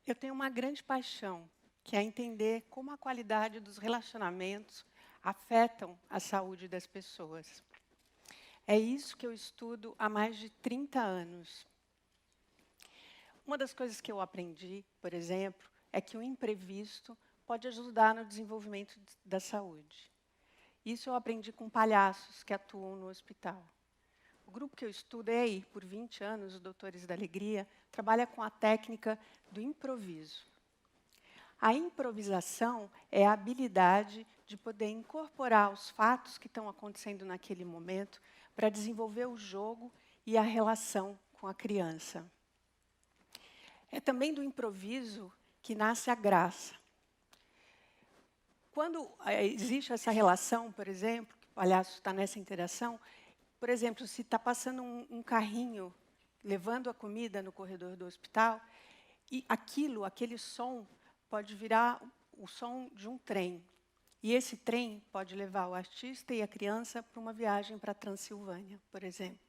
Eu tenho uma grande paixão, que é entender como a qualidade dos relacionamentos afetam a saúde das pessoas. É isso que eu estudo há mais de 30 anos. Uma das coisas que eu aprendi, por exemplo, é que o imprevisto pode ajudar no desenvolvimento da saúde. Isso eu aprendi com palhaços que atuam no hospital. O grupo que eu estudei por 20 anos, os Doutores da Alegria, trabalha com a técnica do improviso. A improvisação é a habilidade de poder incorporar os fatos que estão acontecendo naquele momento para desenvolver o jogo e a relação com a criança. É também do improviso que nasce a graça. Quando existe essa relação, por exemplo, que o palhaço está nessa interação, por exemplo, se está passando um carrinho levando a comida no corredor do hospital, e aquele som pode virar o som de um trem. E esse trem pode levar o artista e a criança para uma viagem para a Transilvânia, por exemplo.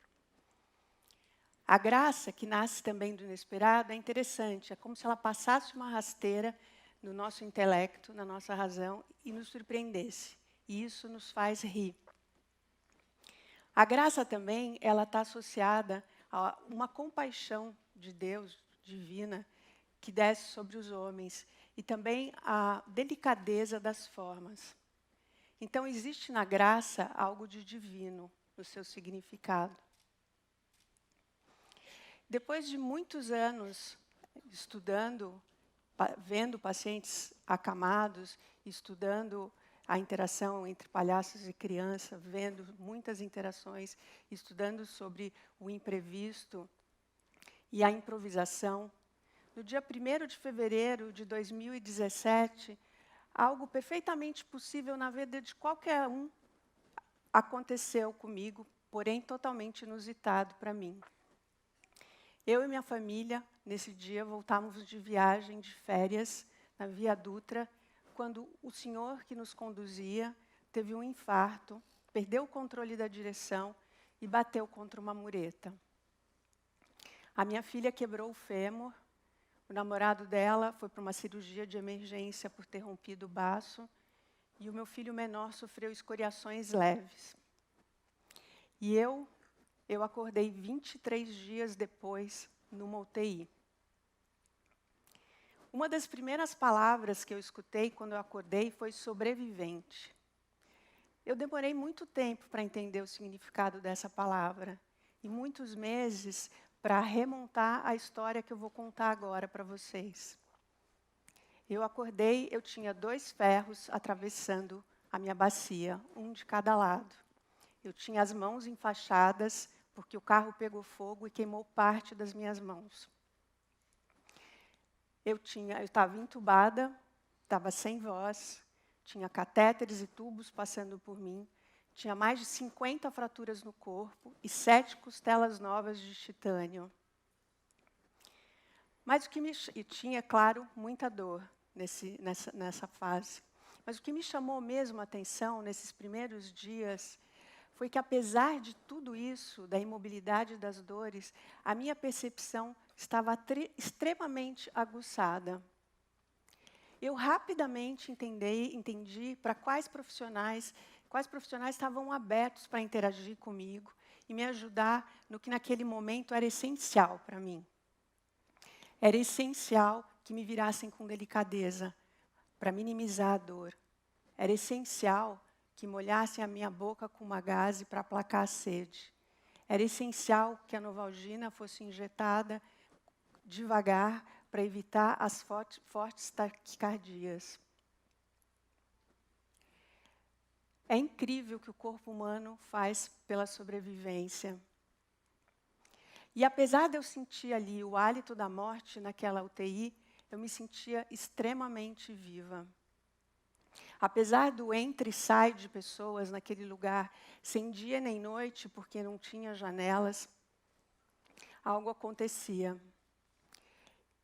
A graça, que nasce também do inesperado, é interessante. É como se ela passasse uma rasteira no nosso intelecto, na nossa razão, e nos surpreendesse. E isso nos faz rir. A graça também, ela está associada a uma compaixão de Deus, divina, que desce sobre os homens, e também a delicadeza das formas. Então, existe na graça algo de divino no seu significado. Depois de muitos anos estudando, vendo pacientes acamados, estudando a interação entre palhaços e criança, vendo muitas interações, estudando sobre o imprevisto e a improvisação, no dia 1º de fevereiro de 2017, algo perfeitamente possível na vida de qualquer um aconteceu comigo, porém totalmente inusitado para mim. Eu e minha família, nesse dia, voltávamos de viagem, de férias, na Via Dutra, quando o senhor que nos conduzia teve um infarto, perdeu o controle da direção e bateu contra uma mureta. A minha filha quebrou o fêmur, o namorado dela foi para uma cirurgia de emergência por ter rompido o baço, e o meu filho menor sofreu escoriações leves. E eu acordei 23 dias depois numa UTI. Uma das primeiras palavras que eu escutei quando eu acordei foi sobrevivente. Eu demorei muito tempo para entender o significado dessa palavra, e muitos meses para remontar a história que eu vou contar agora para vocês. Eu acordei, eu tinha 2 ferros atravessando a minha bacia, um de cada lado. Eu tinha as mãos enfaixadas, porque o carro pegou fogo e queimou parte das minhas mãos. Eu estava entubada, estava sem voz, tinha catéteres e tubos passando por mim, tinha mais de 50 fraturas no corpo e 7 costelas novas de titânio. Mas e tinha, claro, muita dor nessa fase. Mas o que me chamou mesmo a atenção nesses primeiros dias foi que, apesar de tudo isso, da imobilidade das dores, a minha percepção estava extremamente aguçada. Eu rapidamente entendi para quais profissionais estavam abertos para interagir comigo e me ajudar no que naquele momento era essencial para mim. Era essencial que me virassem com delicadeza, para minimizar a dor. Era essencial que molhassem a minha boca com uma gaze para aplacar a sede. Era essencial que a Novalgina fosse injetada devagar para evitar as fortes taquicardias. É incrível o que o corpo humano faz pela sobrevivência. E apesar de eu sentir ali o hálito da morte naquela UTI, eu me sentia extremamente viva. Apesar do entra e sai de pessoas naquele lugar, sem dia nem noite, porque não tinha janelas, algo acontecia.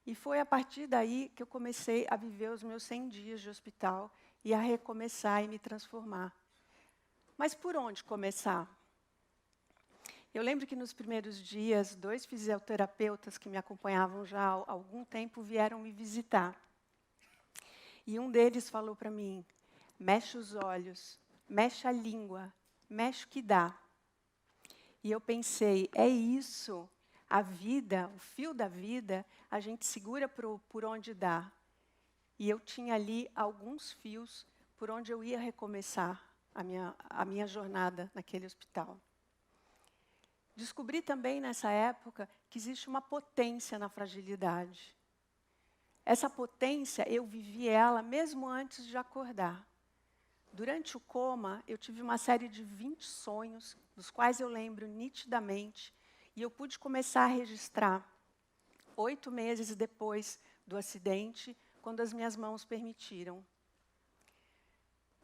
E foi a partir daí que eu comecei a viver os meus 100 dias de hospital e a recomeçar e me transformar. Mas por onde começar? Eu lembro que nos primeiros dias, 2 fisioterapeutas que me acompanhavam já há algum tempo vieram me visitar. E um deles falou para mim: mexe os olhos, mexe a língua, mexe o que dá. E eu pensei, é isso, a vida, o fio da vida, a gente segura por onde dá. E eu tinha ali alguns fios por onde eu ia recomeçar a minha jornada naquele hospital. Descobri também nessa época que existe uma potência na fragilidade. Essa potência, eu vivi ela mesmo antes de acordar. Durante o coma, eu tive uma série de 20 sonhos, dos quais eu lembro nitidamente, e eu pude começar a registrar 8 meses depois do acidente, quando as minhas mãos permitiram.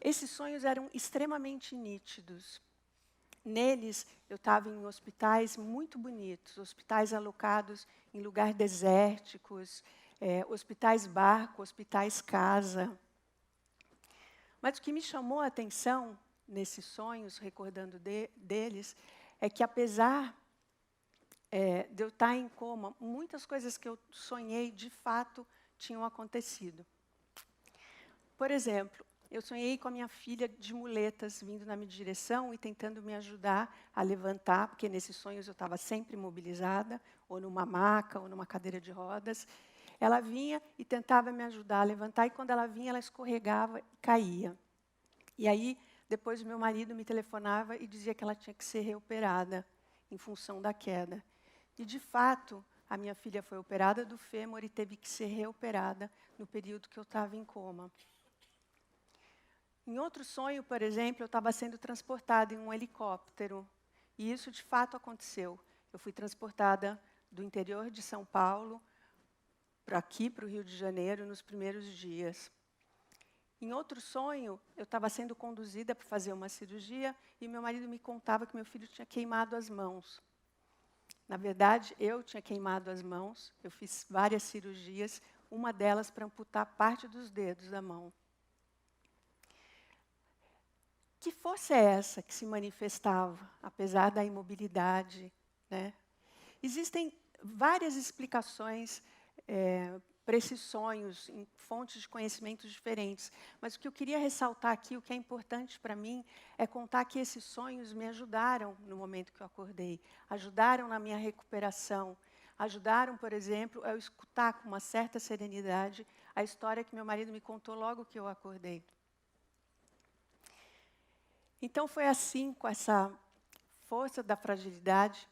Esses sonhos eram extremamente nítidos. Neles, eu estava em hospitais muito bonitos, hospitais alocados em lugares desérticos, hospitais barco, hospitais casa. Mas o que me chamou a atenção nesses sonhos, recordando deles, é que apesar de eu estar em coma, muitas coisas que eu sonhei, de fato, tinham acontecido. Por exemplo, eu sonhei com a minha filha de muletas vindo na minha direção e tentando me ajudar a levantar, porque nesses sonhos eu estava sempre imobilizada, ou numa maca, ou numa cadeira de rodas. Ela vinha e tentava me ajudar a levantar, e quando ela vinha, ela escorregava e caía. E aí, depois, o meu marido me telefonava e dizia que ela tinha que ser reoperada em função da queda. E, de fato, a minha filha foi operada do fêmur e teve que ser reoperada no período que eu estava em coma. Em outro sonho, por exemplo, eu estava sendo transportada em um helicóptero. E isso, de fato, aconteceu. Eu fui transportada do interior de São Paulo para aqui, para o Rio de Janeiro, nos primeiros dias. Em outro sonho, eu estava sendo conduzida para fazer uma cirurgia e meu marido me contava que meu filho tinha queimado as mãos. Na verdade, eu tinha queimado as mãos, eu fiz várias cirurgias, uma delas para amputar parte dos dedos da mão. Que força é essa que se manifestava, apesar da imobilidade, né? Existem várias explicações para esses sonhos, em fontes de conhecimentos diferentes. Mas o que eu queria ressaltar aqui, o que é importante para mim, é contar que esses sonhos me ajudaram no momento que eu acordei, ajudaram na minha recuperação, ajudaram, por exemplo, a eu escutar com uma certa serenidade a história que meu marido me contou logo que eu acordei. Então foi assim, com essa força da fragilidade,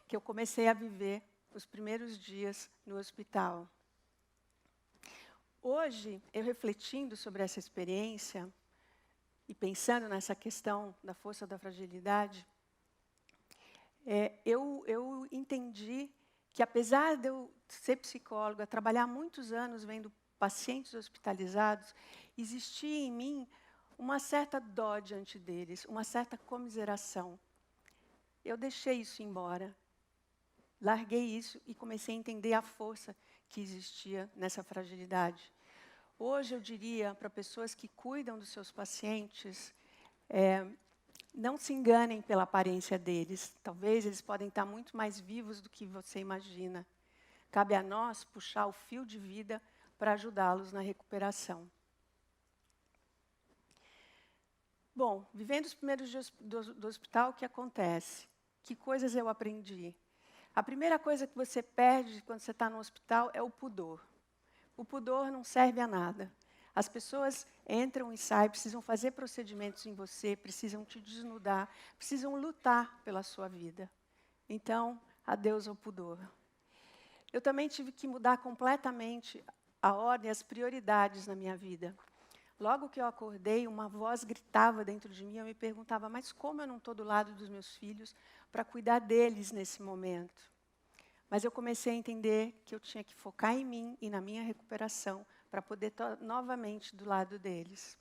que eu comecei a viver os primeiros dias no hospital. Hoje, eu refletindo sobre essa experiência e pensando nessa questão da força da fragilidade, eu entendi que, apesar de eu ser psicóloga, trabalhar muitos anos vendo pacientes hospitalizados, existia em mim uma certa dó diante deles, uma certa comiseração. Eu deixei isso embora. Larguei isso e comecei a entender a força que existia nessa fragilidade. Hoje eu diria para pessoas que cuidam dos seus pacientes, não se enganem pela aparência deles. Talvez eles podem estar muito mais vivos do que você imagina. Cabe a nós puxar o fio de vida para ajudá-los na recuperação. Bom, vivendo os primeiros dias do hospital, o que acontece? Que coisas eu aprendi? A primeira coisa que você perde quando você está no hospital é o pudor. O pudor não serve a nada. As pessoas entram e saem, precisam fazer procedimentos em você, precisam te desnudar, precisam lutar pela sua vida. Então, adeus ao pudor. Eu também tive que mudar completamente a ordem, as prioridades na minha vida. Logo que eu acordei, uma voz gritava dentro de mim, eu me perguntava, mas como eu não estou do lado dos meus filhos para cuidar deles nesse momento? Mas eu comecei a entender que eu tinha que focar em mim e na minha recuperação para poder estar novamente do lado deles.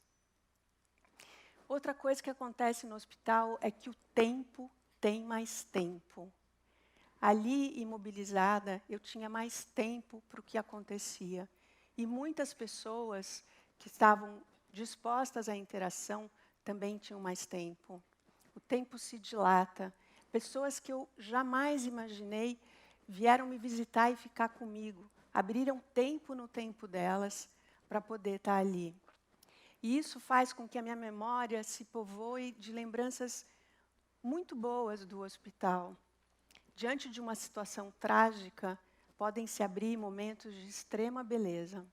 Outra coisa que acontece no hospital é que o tempo tem mais tempo. Ali, imobilizada, eu tinha mais tempo para o que acontecia. E muitas pessoas que estavam dispostas à interação também tinham mais tempo. O tempo se dilata. Pessoas que eu jamais imaginei vieram me visitar e ficar comigo. Abriram tempo no tempo delas para poder estar ali. E isso faz com que a minha memória se povoe de lembranças muito boas do hospital. Diante de uma situação trágica, podem se abrir momentos de extrema beleza.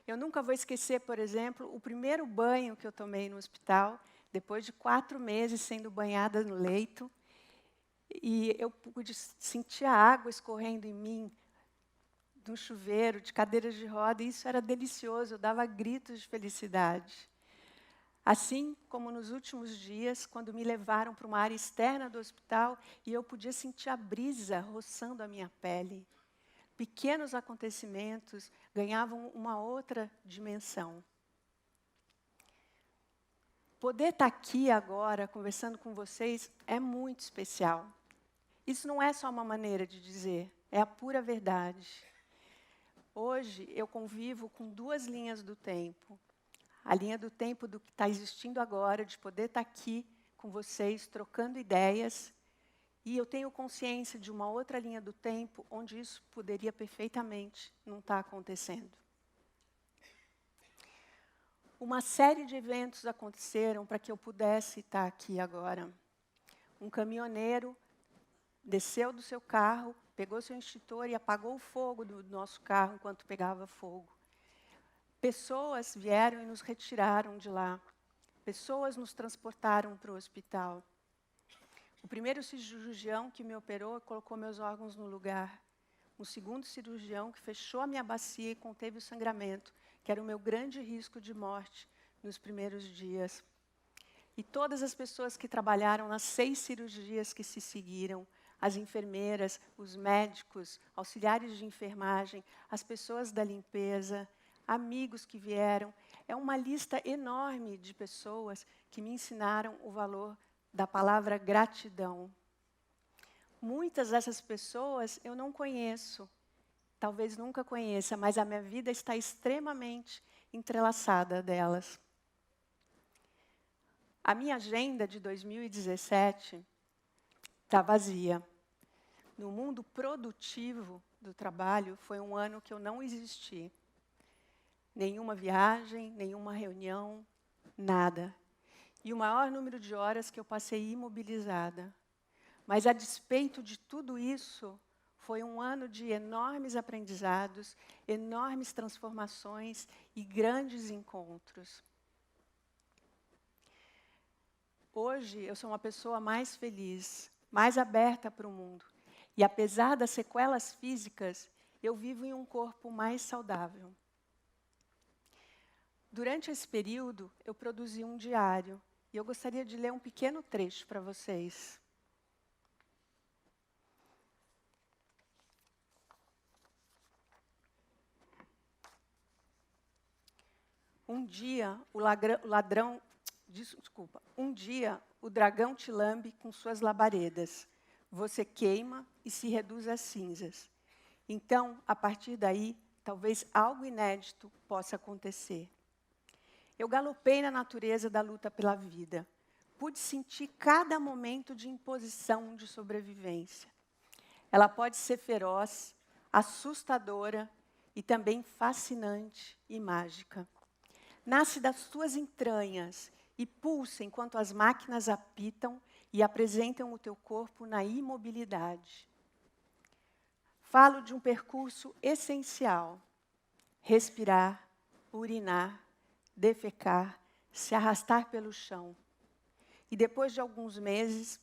Eu nunca vou esquecer, por exemplo, o primeiro banho que eu tomei no hospital, depois de 4 meses sendo banhada no leito, e eu pude sentir a água escorrendo em mim, do chuveiro, de cadeiras de roda, e isso era delicioso, eu dava gritos de felicidade. Assim como nos últimos dias, quando me levaram para uma área externa do hospital e eu podia sentir a brisa roçando a minha pele. Pequenos acontecimentos ganhavam uma outra dimensão. Poder estar aqui agora, conversando com vocês, é muito especial. Isso não é só uma maneira de dizer, é a pura verdade. Hoje, eu convivo com 2 linhas do tempo. A linha do tempo do que está existindo agora, de poder estar aqui com vocês, trocando ideias. E eu tenho consciência de uma outra linha do tempo, onde isso poderia perfeitamente não estar acontecendo. Uma série de eventos aconteceram para que eu pudesse estar aqui agora. Um caminhoneiro desceu do seu carro, pegou seu extintor e apagou o fogo do nosso carro enquanto pegava fogo. Pessoas vieram e nos retiraram de lá. Pessoas nos transportaram para o hospital. O primeiro cirurgião que me operou colocou meus órgãos no lugar. O segundo cirurgião que fechou a minha bacia e conteve o sangramento, que era o meu grande risco de morte nos primeiros dias. E todas as pessoas que trabalharam nas 6 cirurgias que se seguiram, as enfermeiras, os médicos, auxiliares de enfermagem, as pessoas da limpeza, amigos que vieram. É uma lista enorme de pessoas que me ensinaram o valor da palavra gratidão. Muitas dessas pessoas eu não conheço, talvez nunca conheça, mas a minha vida está extremamente entrelaçada delas. A minha agenda de 2017 está vazia. No mundo produtivo do trabalho, foi um ano que eu não existi. Nenhuma viagem, nenhuma reunião, nada. E o maior número de horas que eu passei imobilizada. Mas, a despeito de tudo isso, foi um ano de enormes aprendizados, enormes transformações e grandes encontros. Hoje, eu sou uma pessoa mais feliz, mais aberta para o mundo. E, apesar das sequelas físicas, eu vivo em um corpo mais saudável. Durante esse período, eu produzi um diário. E eu gostaria de ler um pequeno trecho para vocês. Um dia, o dragão te lambe com suas labaredas. Você queima e se reduz a cinzas. Então, a partir daí, talvez algo inédito possa acontecer. Eu galopei na natureza da luta pela vida. Pude sentir cada momento de imposição de sobrevivência. Ela pode ser feroz, assustadora e também fascinante e mágica. Nasce das suas entranhas e pulsa enquanto as máquinas apitam e apresentam o teu corpo na imobilidade. Falo de um percurso essencial: respirar, urinar, defecar, se arrastar pelo chão. E depois de alguns meses,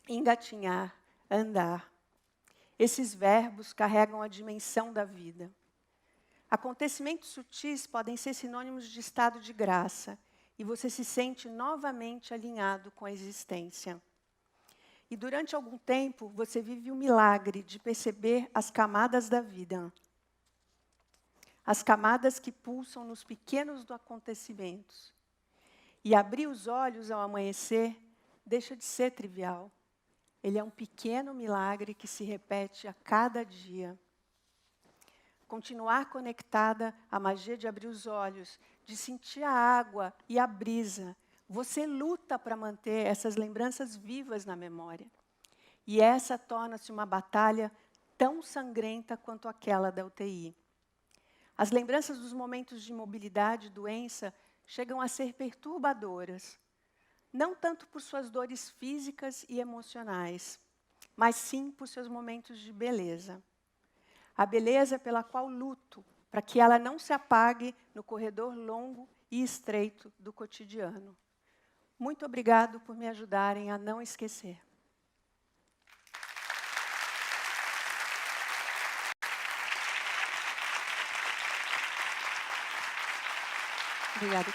engatinhar, andar. Esses verbos carregam a dimensão da vida. Acontecimentos sutis podem ser sinônimos de estado de graça, e você se sente novamente alinhado com a existência. E durante algum tempo, você vive o milagre de perceber as camadas da vida. As camadas que pulsam nos pequenos acontecimentos. E abrir os olhos ao amanhecer deixa de ser trivial. Ele é um pequeno milagre que se repete a cada dia. Continuar conectada à magia de abrir os olhos, de sentir a água e a brisa, você luta para manter essas lembranças vivas na memória. E essa torna-se uma batalha tão sangrenta quanto aquela da UTI. As lembranças dos momentos de imobilidade e doença chegam a ser perturbadoras, não tanto por suas dores físicas e emocionais, mas sim por seus momentos de beleza. A beleza pela qual luto, para que ela não se apague no corredor longo e estreito do cotidiano. Muito obrigado por me ajudarem a não esquecer. Obrigada.